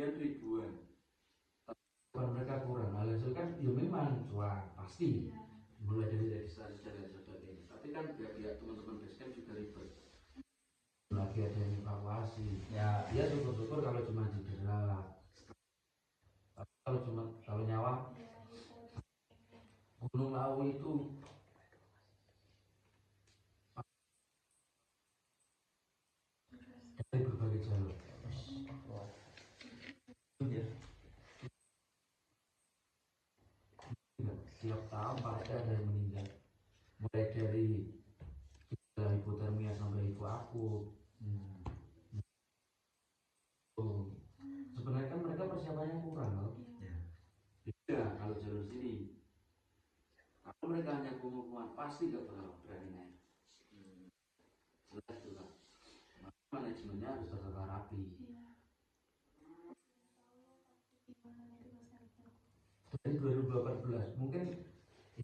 kebagian ribuan. Mereka kurang, hasil kan ya memang cuan pasti mulai dari registrasi dan sebagainya. Tapi kan pihak teman-teman basecamp juga ribet. Lagi ada yang evakuasi. Ya syukur-syukur kalau cuma cedera. Tapi kalau nyawa Gunung Lawu itu dari berbagai jalur. Setiap tahun pasti ada yang meninggal, mulai dari hipotermia sampai hipoakut. Sebenarnya kan mereka persiapannya kurang loh. Ya, kalau jalur sini, kalau mereka hanya kumuh-kumuhan pasti gak bakal berani naik. Jelas juga. Manajemennya harus tertata rapi. Dari 2018 mungkin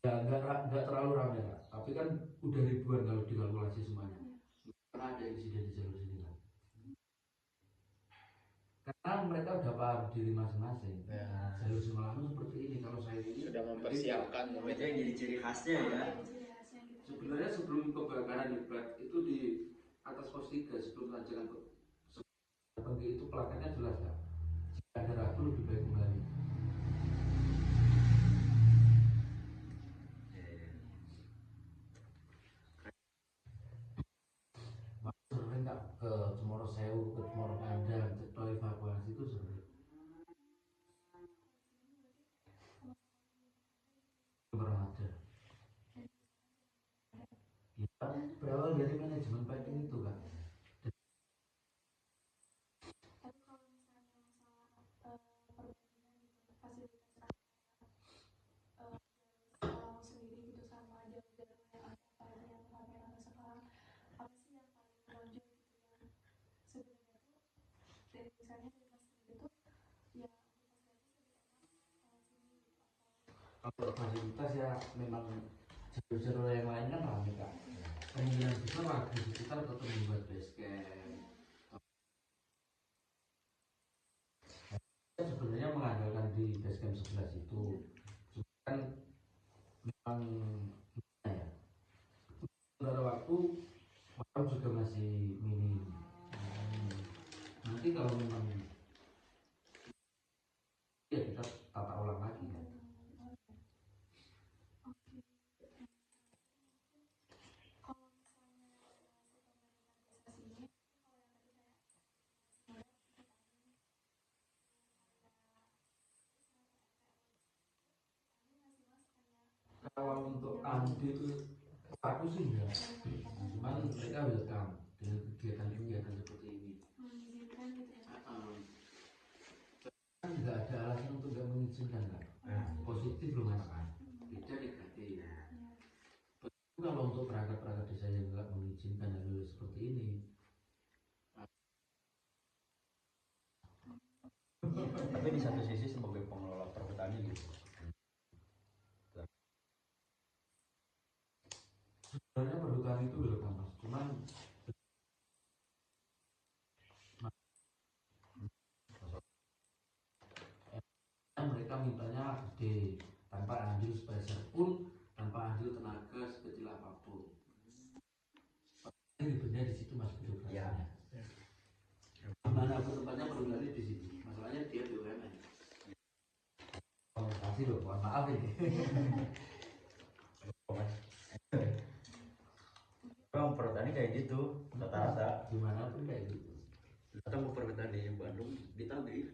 ya nggak terlalu ramai Kak, tapi kan udah ribuan kalau dikalkulasi semuanya. Karena ada insiden di jalur sini kan. Karena mereka udah paham diri masing-masing. Ya. Jalur Semalaman seperti ini, kalau saya ini sudah mempersiapkan, itu yang jadi ciri khasnya ya. Sebenarnya sebelum kebakaran hebat itu di atas pos 3 sebelum tanjakan itu plakatnya jelas kan. Jika ada ragu lebih baik kembali. Sering nggak ke Cemoro Sewu, ke Cemoro Pandang, ceto evakuasi itu sering. Pernah ada. Ya, berawal dari manajemen packing itu kan. Kalau fasilitas ya memang jalur-jalur yang lain kan ramai Kak. Kemungkinan besar warga di sekitar tetap membuat basecamp. Sebenarnya mengandalkan di basecamp 11 itu, kan memang ya, sementara waktu malam juga masih minim. Nanti kalau memang ya kita tata ulang lagi kan. Kalau untuk Andi itu aku sih enggak, cuman mereka welcome dengan kegiatan-kegiatan seperti ini. Kan nggak ada alasan untuk nggak mengizinkan kan. Positif loh mas kan, tidak negatif. Kalau untuk perangkat-perangkat desa yang nggak mengizinkan hal seperti ini, tapi di satu sisi sebagai pengelola perhutani gitu, sebenarnya perhutani itu welcome mas, cuman mereka mintanya gede tanpa andil spesial pun, tanpa andil tenaga sekecil apapun. Ribetnya di situ mas birokrasinya. Mana pun tempatnya perhutani di situ. Masalahnya dia BUMN. Kasih loh, mohon maaf ini. memang perhutani kayak gitu rata-rata. Gimana pun kayak gitu. Ketemu perhutani yang Bandung ditagih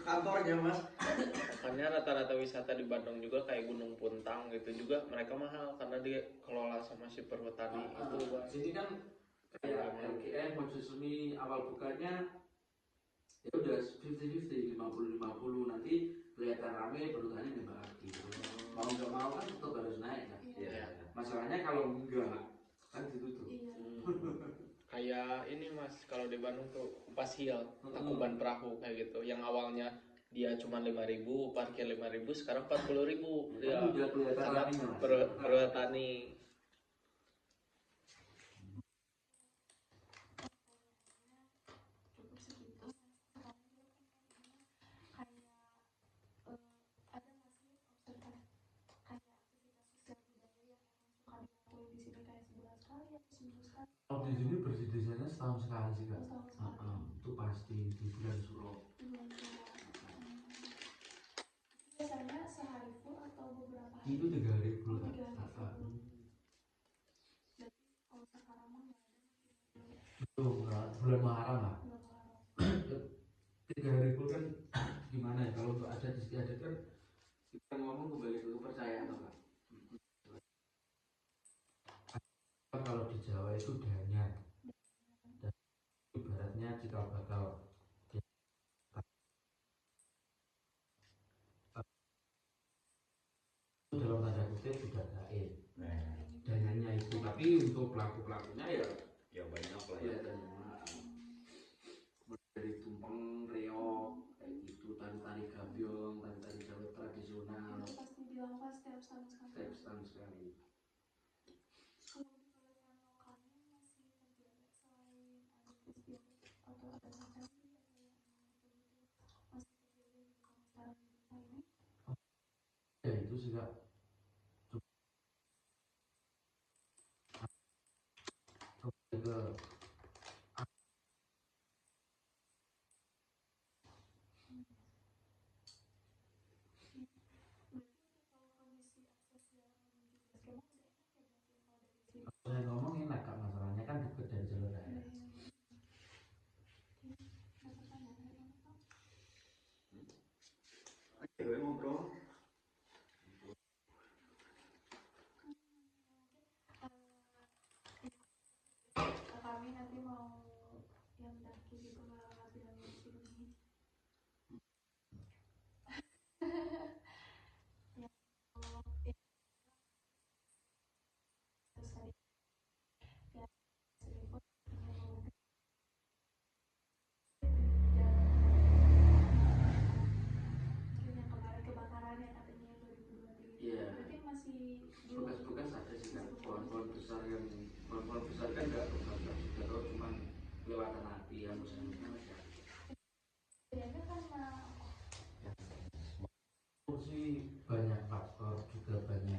kantornya mas. Makanya rata-rata wisata di Bandung juga kayak Gunung Puntang gitu juga mereka mahal karena dia kelola sama si perhutani itu. Sini kan kayak LGM Mojosemi awal bukanya ya udah 50-50, 50-50, nanti kelihatan rame perhutani nembak lagi. Mau nggak mau kan tetap harus naik kan. Masalahnya kalau enggak kan ditutup. Kayak ini mas, kalau di Bandung tuh Upas Hill, Tangkuban Perahu kayak gitu, yang awalnya dia cuma 5.000, parkir 5.000, sekarang 40.000. Ya, karena perhutani. di sini bersih desanya setahun sekali sih kak. Setahun sekali. Itu pasti di bulan Suro. Bulan Suro. Biasanya sehari full atau beberapa hari? Itu 3 hari full kak. 3 hari full. Berarti kalau sekarang mah nggak ada. Itu bulan Muharram lah. Bulan Muharram. 3 hari full kan gimana ya, kalau untuk adat istiadat kan Kita ngomong kembali ke kepercayaan toh, Kak. kalau di Jawa itu danyat. Dan ibaratnya cikal bakal dalam tanda kutip sudah gaib dananya itu, tapi untuk pelaku-pelakunya ya Ya banyak lah ya ya. dari tumpeng, reok, kayak gitu, tari-tari gambyong, tari-tari Jawa tradisional, Itu pasti dilakukan setiap tahun sekali. setiap setahun sekali. Kalau di perayaan lokalnya masih terjaga selain adat istiadat atau adat tertentu atau yang betul-betul masih terjaga di sekarang ini? ya itu sih kak. Coba ke Kalau kondisi akses jalan menuju Basecamp udah enak ya berarti kalau dari sini. saya ngomong enak kak, masalahnya kan deket dari jalur raya. Ada pertanyaan dari teman-teman? Cewek ngobrol. Kami nanti mau yang daki gitu melewati piramid di sini. Yang mau terus tadi ya selimut yang kemarin kebakaran yang katanya 2023. Iya. Berarti masih di Bekas-bekas ada sih kan, pohon-pohon besar kan nggak bekas juga, kalau cuma kelewatan api yang misalnya ada. bedanya karena Itu sih banyak faktor, juga banyak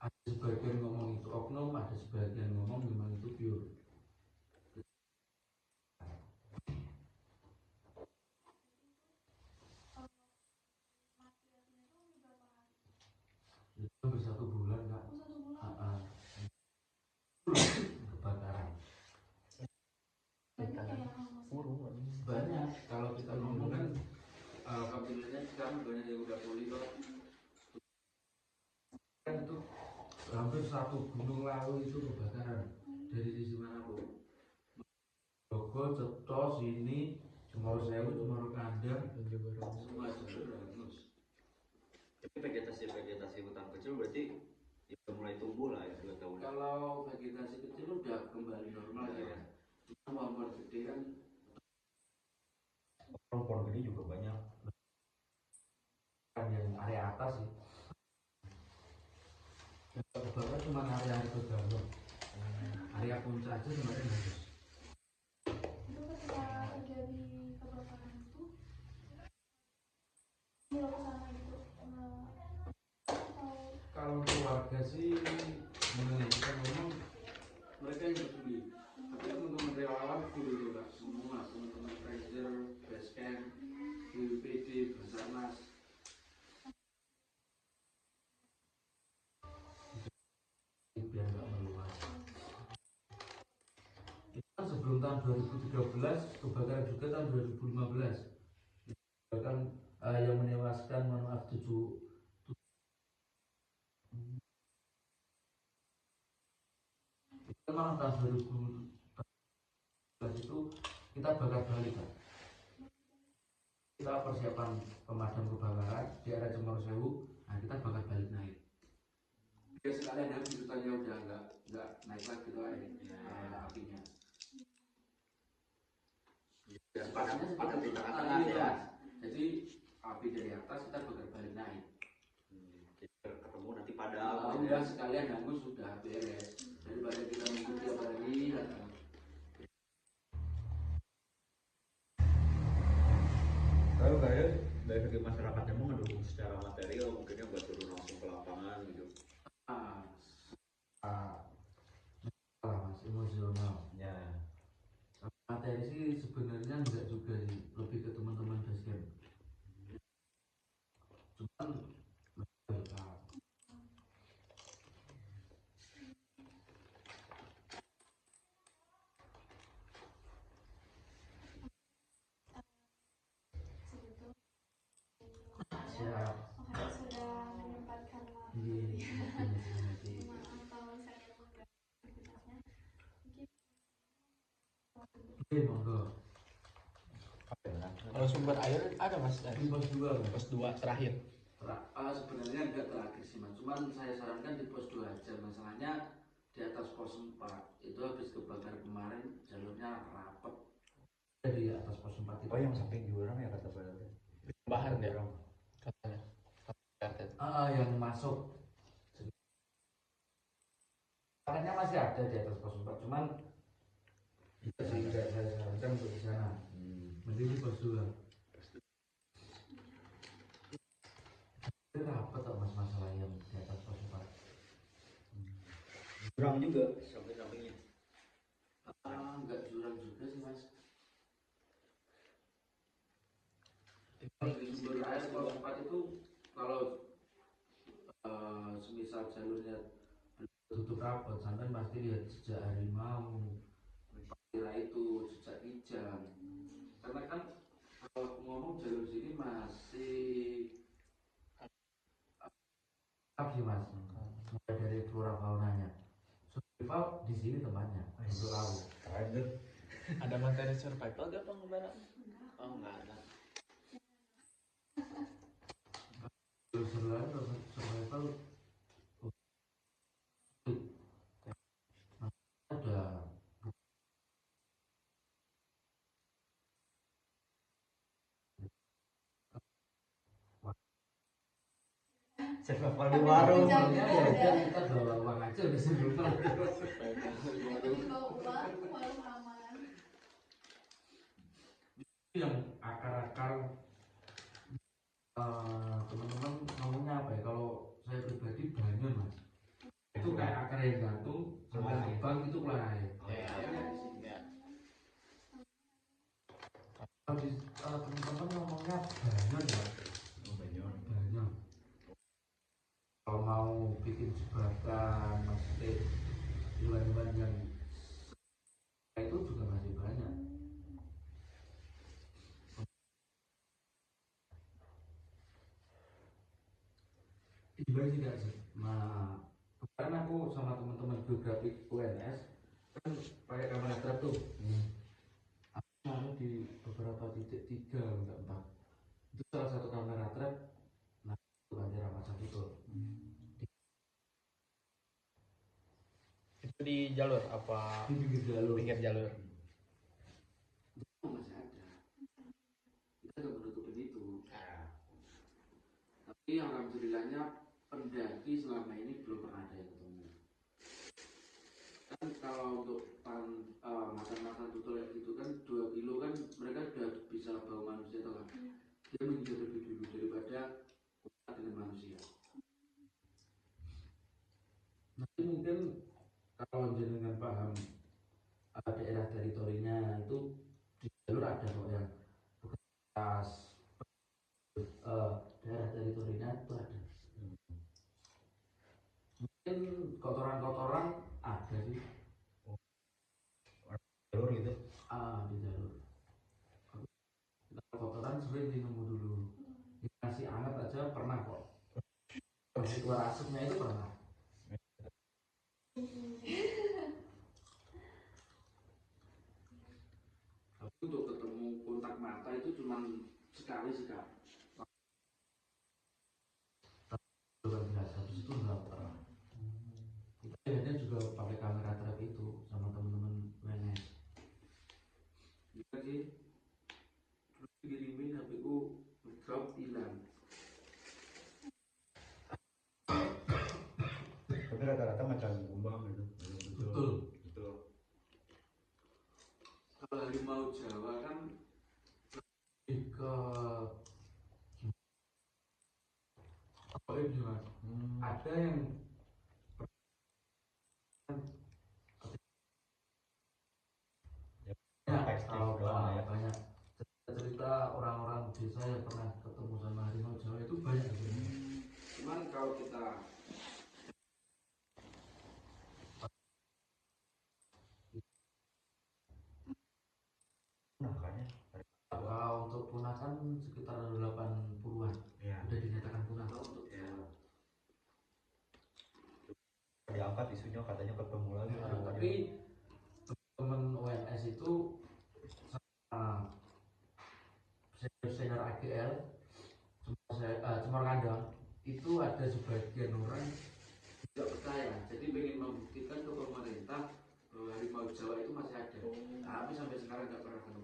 ada sebagian ngomong itu oknum, ada sebagian ngomong memang itu pure. mati apinya tuh beberapa hari. Itu hampir 1 bulan kak. Oh, 1 bulan. Kebakaran Banyak ya yang hangus. banyak. Kalau kita ngomong kan Kampungnya sekarang banyak yang udah pulih kok. kan itu hampir 1 gunung lalu itu kebakaran dari sisi manapun. Bogor, Cetos, sini, Cemoro Sewu, Cemoro Kandang, Semua jalur hangus. Tapi vegetasi hutan kecil berarti ya udah mulai tumbuh lah ya 2 tahun. Kalau vegetasi kecil udah kembali normal ya. Cuma pohon gede kan Pohon gede juga banyak. kan yang area atas sih. Yang kebakaran cuma area Pegalong, area puncak aja kemarin bagus. Itu ketika terjadi kebakaran itu pulang ke sana gitu atau Kalau keluarga sih mengenai kita ngomong mereka yang peduli. Tapi teman-teman relawan peduli juga semua, teman-teman Ranger, Basecamp, BPD, Basarnas. biar nggak meluas. Itu kan sebelum tahun 2013 kebakaran juga tahun 2015. Bahkan yang menewaskan mohon maaf 7 itu malah tahun 2015 itu kita bakar balik kan. Kita persiapan pemadam kebakaran di area Cemoro Sewu, nah kita bakar balik naik. Ya sekalian habis hutannya udah nggak naik lagi tuh apinya. Ya, pastinya Pada seperti tengah-tengah itu, ya. Mas. Jadi api dari atas kita bakar balik naik. Jadi ketemu nanti padam. Udah sekalian hangus sudah beres. Daripada kita nunggu tiap hari. Kalau kayak dari segi masyarakatnya mau ngedukung secara material mungkinnya buat turun langsung ke lapangan gitu. Ah, materi sih sebenarnya enggak juga sih, lebih ke teman-teman basecamp. Cuman segitu. siap Makanya sudah menyempatkan waktu di di maaf kalau misalnya mengganggu aktivitasnya. Mungkin Oke, monggo. Kalau sumber air ada mas Di pos 2 Mas. pos 2 terakhir. Sebenarnya enggak terakhir sih mas, cuman saya sarankan di pos 2 aja. Masalahnya di atas pos 4 itu habis kebakar kemarin jalurnya rapet. Di atas pos 4 itu. Oh yang samping jurang ya kata Pak RT. Bahan ya Jurang. katanya. Yang masuk. Makanya masih ada di atas pos 4, cuman itu sih enggak saya sarankan untuk di sana. Mending di pos 2. Itu rapet kok mas masalah yang di atas pos 4. Jurang juga samping-sampingnya. Enggak jurang juga sih mas. Di sumber air pos 4 itu kalau semisal jalurnya Tutup rapet, sampai pasti lihat jejak harimau. kira itu jejak kijang, karena kan kalau aku ngomong jalur sini masih Apa sih mas? Mulai dari flora faunanya. Survival di sini tempatnya untuk laut. Keren tuh. Ada materi survival gak bang kemarin? Oh nggak ada. Survival ada Survival di warung. ya udah kita bawa uang aja udah survival. bawa uang, warung aman. Yang akar-akar teman-teman ngomongnya apa ya, kalau saya pribadi banyak mas, itu kayak akar yang gantung sampai terbang itu kelai. Kalau di teman-teman ngomongnya banyak ya, banyak. Kalau mau bikin jebakan, maksudnya hewan-hewan yang itu juga masih banyak. Gimana sih gak sih? Nah, kemarin aku sama teman-teman geografi UNS kan pakai kamera trap tuh. Aku naruh di beberapa titik 3 enggak 4. Itu salah satu kamera trap. Nah, itu banjir Ramasan itu. Itu di jalur apa? Di pinggir jalur. Pinggir jalur. itu masih ada. Kita nggak menutupin itu. Tapi alhamdulillahnya pendaki selama ini belum pernah ada yang ketemu. Kan kalau untuk makan-makan tutul gitu kan 2 kilo kan mereka sudah bisa bawa manusia atau kan? Dia menghindar lebih dulu daripada kontak dengan manusia. Nanti mungkin kalau jenengan paham daerah teritorinya itu di jalur ada kok yang bekas daerah teritorinya itu ada. Mungkin kotoran-kotoran ada sih Jalur gitu. di jalur. Kalau kotoran sering nemu dulu. Nasi hangat aja pernah kok. Masih keluar asapnya itu pernah. Tapi untuk ketemu kontak mata itu cuma sekali sih kak. Luar biasa, habis itu nggak pernah. Kita akhirnya juga pakai kamera trap itu sama teman-teman UNS. Bisa sih. Terus dikirimin HP ku drop hilang. Tapi rata-rata macam kumbang gitu. Betul. Betul. Kalau harimau Jawa kan Lebih ke apa ini mas? Ada yang ya, Tekstil saya pernah ketemu sama harimau Jawa itu banyak sebenarnya. Cuman kalau kita Nah, makanya. kalau untuk punah kan sekitar 80-an Iya. udah dinyatakan punah. untuk Jawa. Diangkat isunya katanya ketemu lagi. Nah, tapi teman ONS itu senior AGL Cemor Kandang itu ada sebagian orang Tidak percaya, jadi ingin membuktikan ke pemerintah bahwa harimau Jawa itu masih ada. Tapi sampai sekarang nggak pernah ketemu.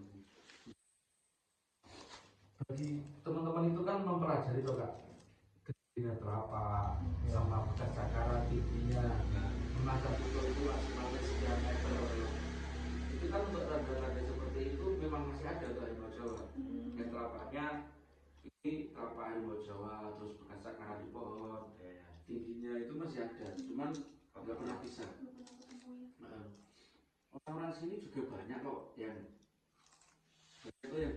bagi teman-teman itu kan mempelajari tuh kak gedenya berapa sama bekas cakaran giginya Masa itu maksimalnya sekian meter. Itu kan untuk tanda-tanda seperti itu memang masih ada tuh harimau Jawa. Yang telapaknya ini telapak harimau Jawa, terus bekas cakaran di pohon, tingginya itu masih ada, cuman nggak pernah bisa. Orang-orang sini juga banyak kok yang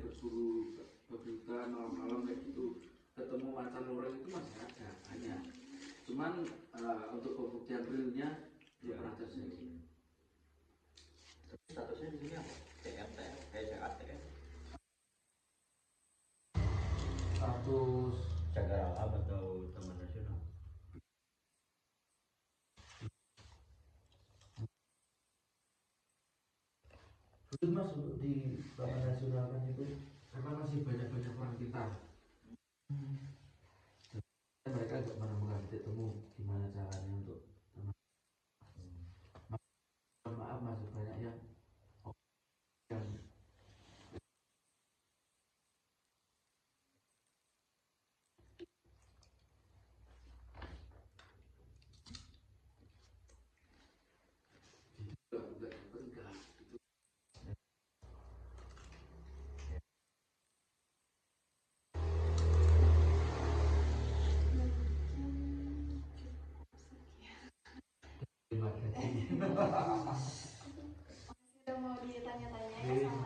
berburu babi hutan malam-malam kayak gitu, ketemu macan luring itu masih ada banyak. Cuman untuk pembuktian realnya belum pernah terjadi. Tapi statusnya di sini apa? TMTF, TCATF. status Cagar alam atau taman nasional. sulit mas untuk di taman nasional kan itu karena masih banyak orang pintar. Mereka nggak menemukan titik temu gimana caranya untuk maaf masih banyak yang Masih ada mau ditanya-tanya ya sama